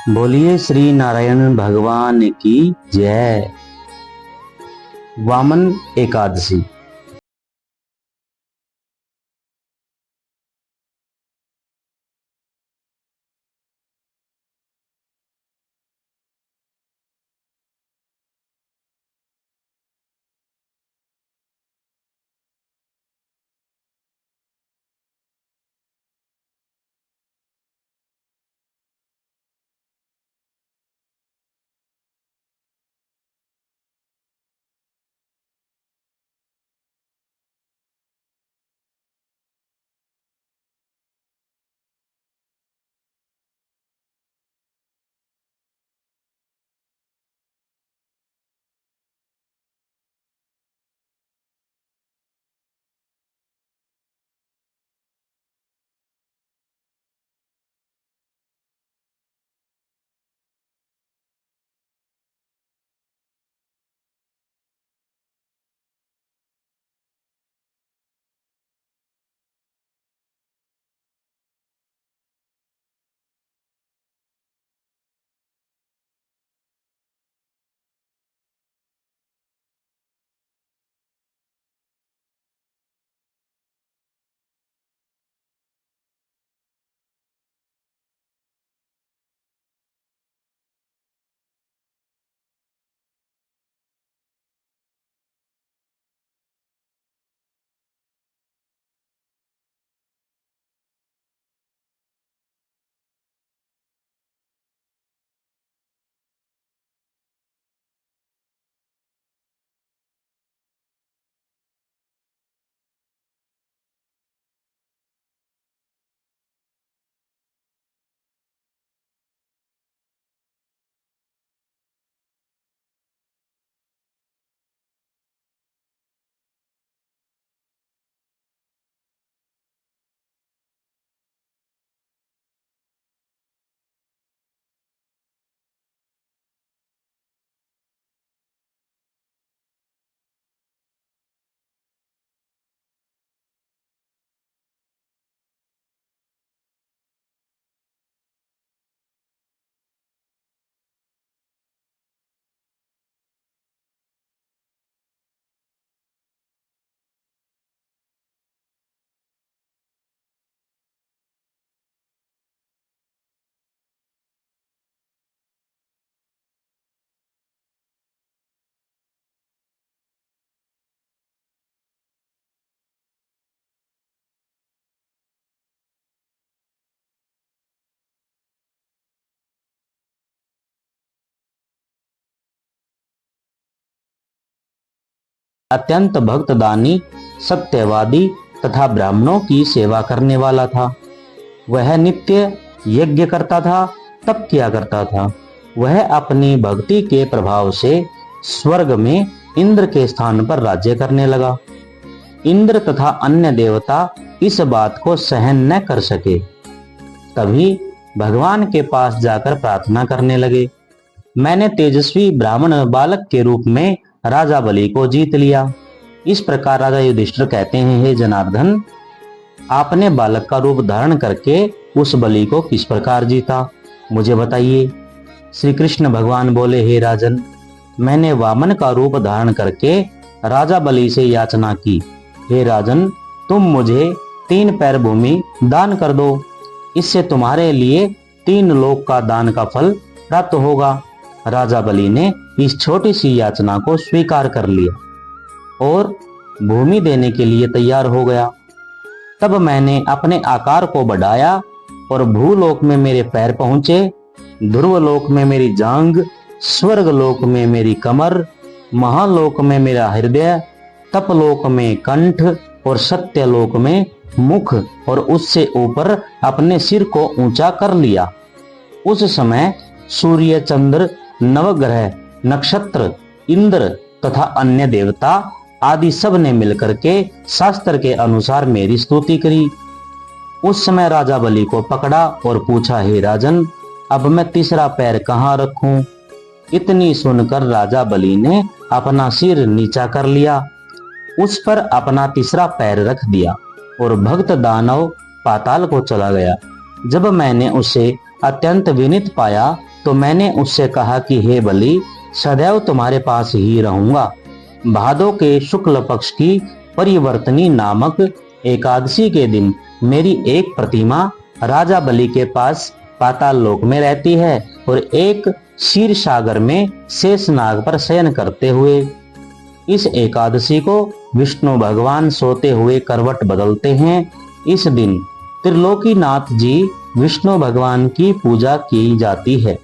बोलिए श्री नारायण भगवान की जय। वामन एकादशी। अत्यंत भक्तदानी, सत्यवादी तथा ब्राह्मणों की सेवा करने वाला था। वह नित्य यज्ञ करता था, तप किया करता था। वह अपनी भक्ति के प्रभाव से स्वर्ग में इंद्र के स्थान पर राज्य करने लगा। इंद्र तथा अन्य देवता इस बात को सहन न कर सके। तभी भगवान के पास जाकर प्रार्थना करने लगे। मैंने तेजस्वी ब्राह्मण बालक के रूप में राजा बलि को जीत लिया। इस प्रकार राजा युधिष्ठिर कहते हैं, हे जनार्दन, आपने बालक का रूप धारण करके उस बलि को किस प्रकार जीता, मुझे बताइए। श्री कृष्ण भगवान बोले, हे राजन, मैंने वामन का रूप धारण करके राजा बलि से याचना की, हे राजन, तुम मुझे 3 पैर भूमि दान कर दो। इससे तुम्हारे लिए 3 लोक का दान का फल प्राप्त होगा। राजा बलि ने इस छोटी सी याचना को स्वीकार कर लिया और भूमि देने के लिए तैयार हो गया। तब मैंने अपने आकार को बढ़ाया और भूलोक में मेरे पैर पहुंचे, ध्रुवलोक में मेरी जांघ, स्वर्गलोक में मेरी कमर, महालोक में मेरा हृदय, तपलोक में कंठ और सत्यलोक में मुख और उससे ऊपर अपने सिर को ऊंचा कर लिया। उस समय सूर्य, चंद्र, नवग्रह, नक्षत्र, इंद्र तथा अन्य देवता आदि सब ने मिलकर के शास्त्र के अनुसार मेरी स्तुति करी। उस समय राजा बलि को पकड़ा और पूछा, हे राजन, अब मैं तीसरा पैर कहाँ रखूं? इतनी सुनकर राजा बलि ने अपना सिर नीचा कर लिया, उस पर अपना तीसरा पैर रख दिया और भक्त दानव पाताल को चला गया। जब मैंने उसे अत्यंत विनीत पाया तो मैंने उससे कहा कि हे बलि, सदैव तुम्हारे पास ही रहूंगा। भादों के शुक्ल पक्ष की परिवर्तनी नामक एकादशी के दिन मेरी एक प्रतिमा राजा बलि के पास पाताल लोक में रहती है और एक क्षीर सागर में शेषनाग पर शयन करते हुए। इस एकादशी को विष्णु भगवान सोते हुए करवट बदलते हैं। इस दिन त्रिलोकीनाथ जी विष्णु भगवान की पूजा की जाती है।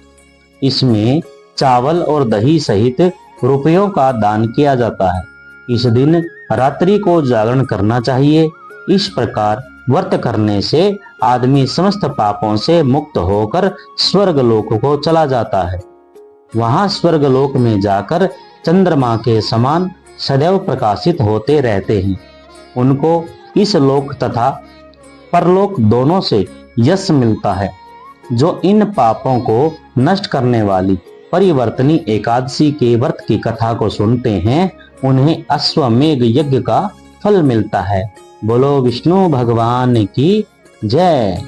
इसमें चावल और दही सहित रुपयों का दान किया जाता है। इस दिन रात्रि को जागरण करना चाहिए। इस प्रकार व्रत करने से आदमी समस्त पापों से मुक्त होकर स्वर्ग लोक को चला जाता है। वहां स्वर्ग लोक में जाकर चंद्रमा के समान सदैव प्रकाशित होते रहते हैं। उनको इस लोक तथा परलोक दोनों से यश मिलता है। जो इन पापों को नष्ट करने वाली परिवर्तनी एकादशी के व्रत की कथा को सुनते हैं, उन्हें अश्वमेध यज्ञ का फल मिलता है। बोलो विष्णु भगवान की जय।